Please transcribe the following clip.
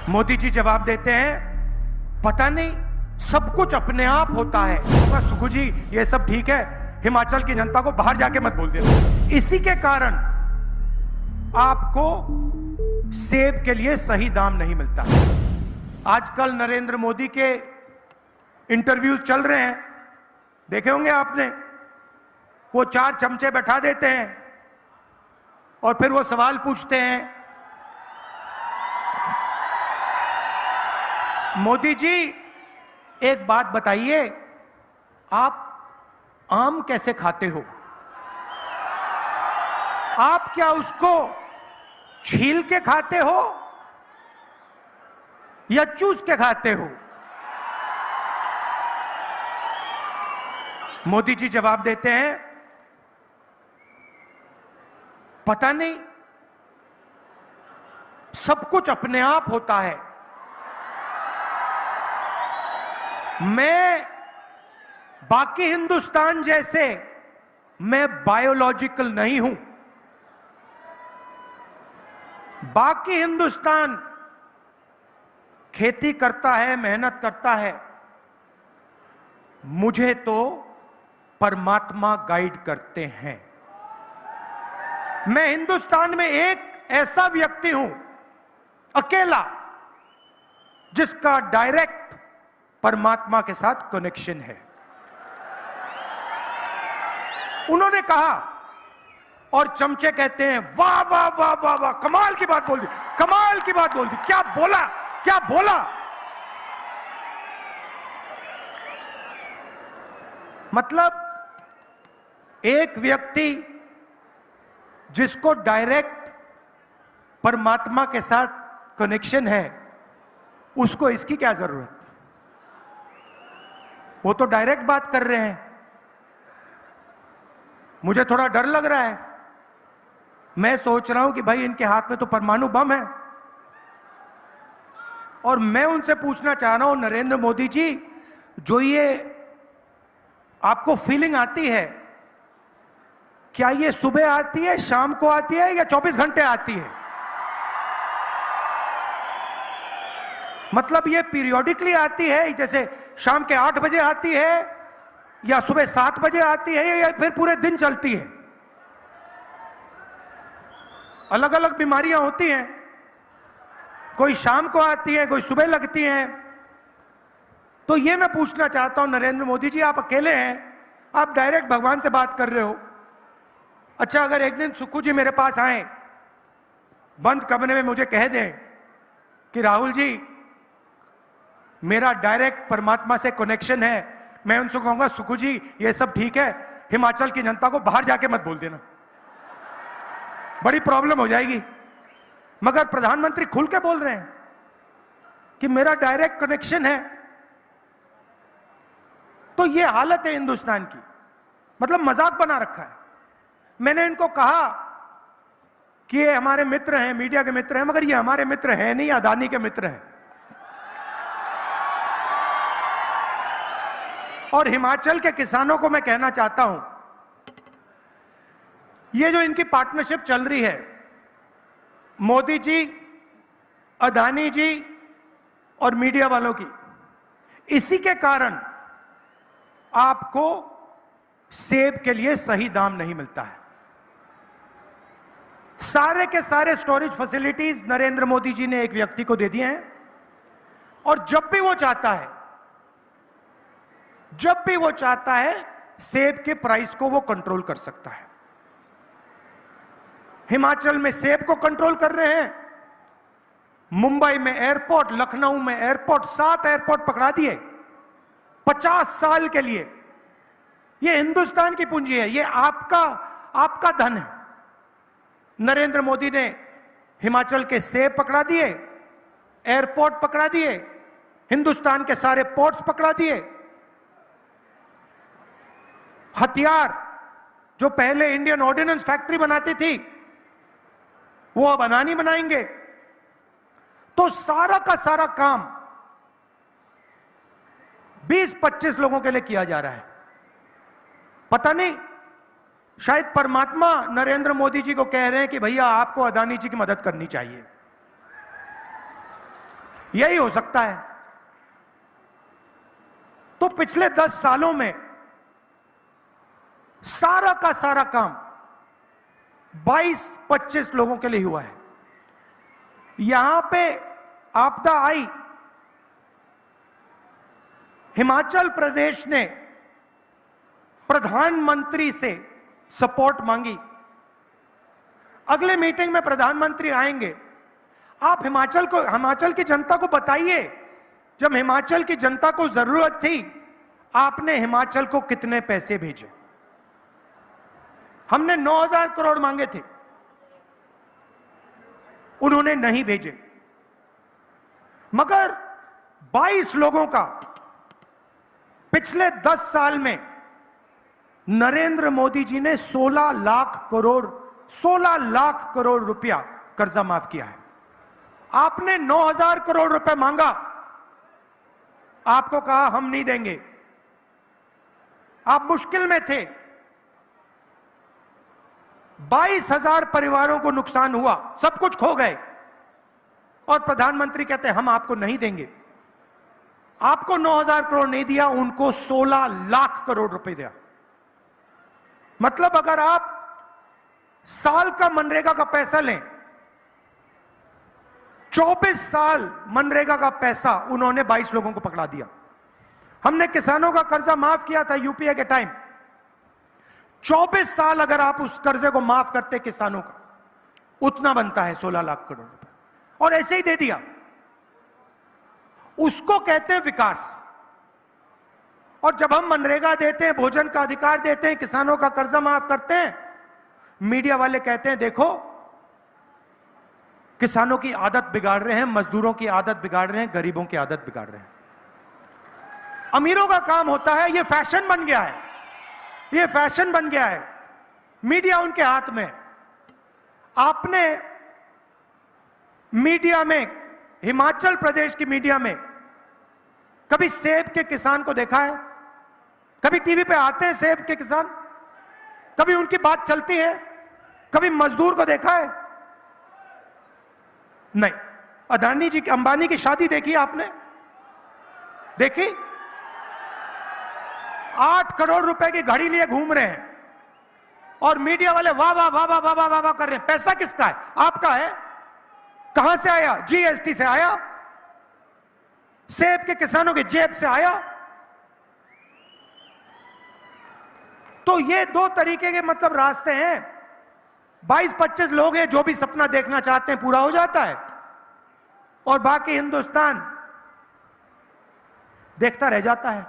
मोदी जी जवाब देते हैं, पता नहीं सब कुछ अपने आप होता है। सुखू जी ये सब ठीक है, हिमाचल की जनता को बाहर जाके मत बोल देना। इसी के कारण आपको सेब के लिए सही दाम नहीं मिलता। आजकल नरेंद्र मोदी के इंटरव्यूज चल रहे हैं, देखे होंगे आपने। वो 4 चमचे बैठा देते हैं और फिर वो सवाल पूछते हैं, मोदी जी एक बात बताइए, आप आम कैसे खाते हो? आप क्या उसको छील के खाते हो या चूस के खाते हो? मोदी जी जवाब देते हैं, पता नहीं सब कुछ अपने आप होता है। मैं बाकी हिंदुस्तान जैसे मैं बायोलॉजिकल नहीं हूं। बाकी हिंदुस्तान खेती करता है, मेहनत करता है, मुझे तो परमात्मा गाइड करते हैं। मैं हिंदुस्तान में एक ऐसा व्यक्ति हूं, अकेला, जिसका डायरेक्ट परमात्मा के साथ कनेक्शन है। उन्होंने कहा और चमचे कहते हैं, वाह वाह वाह वाह वाह, कमाल की बात बोल दी, कमाल की बात बोल दी। क्या बोला, क्या बोला? मतलब एक व्यक्ति जिसको डायरेक्ट परमात्मा के साथ कनेक्शन है, उसको इसकी क्या जरूरत? वो तो डायरेक्ट बात कर रहे हैं। मुझे थोड़ा डर लग रहा है। मैं सोच रहा हूं कि भाई इनके हाथ में तो परमाणु बम है, और मैं उनसे पूछना चाह रहा हूं, नरेंद्र मोदी जी, जो ये आपको फीलिंग आती है, क्या ये सुबह आती है, शाम को आती है, या 24 घंटे आती है? मतलब ये पीरियोडिकली आती है, जैसे शाम के 8 बजे आती है, या सुबह 7 बजे आती है, या फिर पूरे दिन चलती है? अलग अलग बीमारियां होती हैं, कोई शाम को आती है, कोई सुबह लगती हैं। तो ये मैं पूछना चाहता हूं, नरेंद्र मोदी जी, आप अकेले हैं, आप डायरेक्ट भगवान से बात कर रहे हो। अच्छा, अगर एक दिन सुक्खू जी मेरे पास आए, बंद कमरे में मुझे कह दें कि राहुल जी मेरा डायरेक्ट परमात्मा से कनेक्शन है, मैं उनसे कहूंगा, सुक्खू जी ये सब ठीक है, हिमाचल की जनता को बाहर जाके मत बोल देना, बड़ी प्रॉब्लम हो जाएगी। मगर प्रधानमंत्री खुल के बोल रहे हैं कि मेरा डायरेक्ट कनेक्शन है। तो ये हालत है हिंदुस्तान की, मतलब मजाक बना रखा है। मैंने इनको कहा कि ये हमारे मित्र हैं, मीडिया के मित्र हैं, मगर ये हमारे मित्र हैं नहीं, अदानी के मित्र हैं। और हिमाचल के किसानों को मैं कहना चाहता हूं, ये जो इनकी पार्टनरशिप चल रही है, मोदी जी, अदानी जी और मीडिया वालों की, इसी के कारण आपको सेब के लिए सही दाम नहीं मिलता है। सारे के सारे स्टोरेज फैसिलिटीज नरेंद्र मोदी जी ने एक व्यक्ति को दे दिए हैं, और जब भी वो चाहता है सेब के प्राइस को वो कंट्रोल कर सकता है। हिमाचल में सेब को कंट्रोल कर रहे हैं, मुंबई में एयरपोर्ट, लखनऊ में एयरपोर्ट, 7 एयरपोर्ट पकड़ा दिए 50 साल के लिए। ये हिंदुस्तान की पूंजी है, ये आपका धन है। नरेंद्र मोदी ने हिमाचल के सेब पकड़ा दिए, एयरपोर्ट पकड़ा दिए, हिंदुस्तान के सारे पोर्ट्स पकड़ा दिए। हथियार जो पहले इंडियन ऑर्डिनेंस फैक्ट्री बनाती थी, वो अब अदानी बनाएंगे। तो सारा का सारा काम 20-25 लोगों के लिए किया जा रहा है। पता नहीं, शायद परमात्मा नरेंद्र मोदी जी को कह रहे हैं कि भैया आपको अदानी जी की मदद करनी चाहिए। यही हो सकता है। तो पिछले 10 सालों में सारा का सारा काम 22-25 लोगों के लिए हुआ है। यहां पे आपदा आई, हिमाचल प्रदेश ने प्रधानमंत्री से सपोर्ट मांगी। अगले मीटिंग में प्रधानमंत्री आएंगे, आप हिमाचल की जनता को बताइए, जब हिमाचल की जनता को जरूरत थी आपने हिमाचल को कितने पैसे भेजे। हमने 9,000 करोड़ मांगे थे, उन्होंने नहीं भेजे, मगर 22 लोगों का पिछले 10 साल में नरेंद्र मोदी जी ने 16 लाख करोड़ रुपया कर्जा माफ किया है। आपने 9,000 करोड़ रुपए मांगा, आपको कहा हम नहीं देंगे। आप मुश्किल में थे, 22,000 परिवारों को नुकसान हुआ, सब कुछ खो गए, और प्रधानमंत्री कहते हैं हम आपको नहीं देंगे। आपको 9,000 करोड़ नहीं दिया, उनको 16 लाख करोड़ रुपए दिया। मतलब अगर आप साल का मनरेगा का पैसा लें, 24 साल मनरेगा का पैसा उन्होंने 22 लोगों को पकड़ा दिया। हमने किसानों का कर्जा माफ किया था यूपीए के टाइम, 24 साल अगर आप उस कर्जे को माफ करते किसानों का, उतना बनता है 16 लाख करोड़ रुपए, और ऐसे ही दे दिया। उसको कहते हैं विकास। और जब हम मनरेगा देते हैं, भोजन का अधिकार देते हैं, किसानों का कर्जा माफ करते हैं, मीडिया वाले कहते हैं देखो किसानों की आदत बिगाड़ रहे हैं, मजदूरों की आदत बिगाड़ रहे हैं, गरीबों की आदत बिगाड़ रहे हैं। अमीरों का काम होता है, ये फैशन बन गया है, ये फैशन बन गया है, मीडिया उनके हाथ में। आपने मीडिया में, हिमाचल प्रदेश की मीडिया में कभी सेब के किसान को देखा है? कभी टीवी पे आते हैं सेब के किसान? कभी उनकी बात चलती है? कभी मजदूर को देखा है? नहीं। अदानी जी की, अंबानी की शादी देखी आपने? देखी? 8 करोड़ रुपए की घड़ी लिए घूम रहे हैं, और मीडिया वाले वाह वाह वाह वाह वाह वाह वाह वाह कर रहे हैं। पैसा किसका है? आपका है। कहां से आया? जीएसटी से आया, सेब के किसानों की जेब से आया। तो ये 2 तरीके के मतलब रास्ते हैं। 22-25 लोग हैं जो भी सपना देखना चाहते हैं पूरा हो जाता है, और बाकी हिंदुस्तान देखता रह जाता है।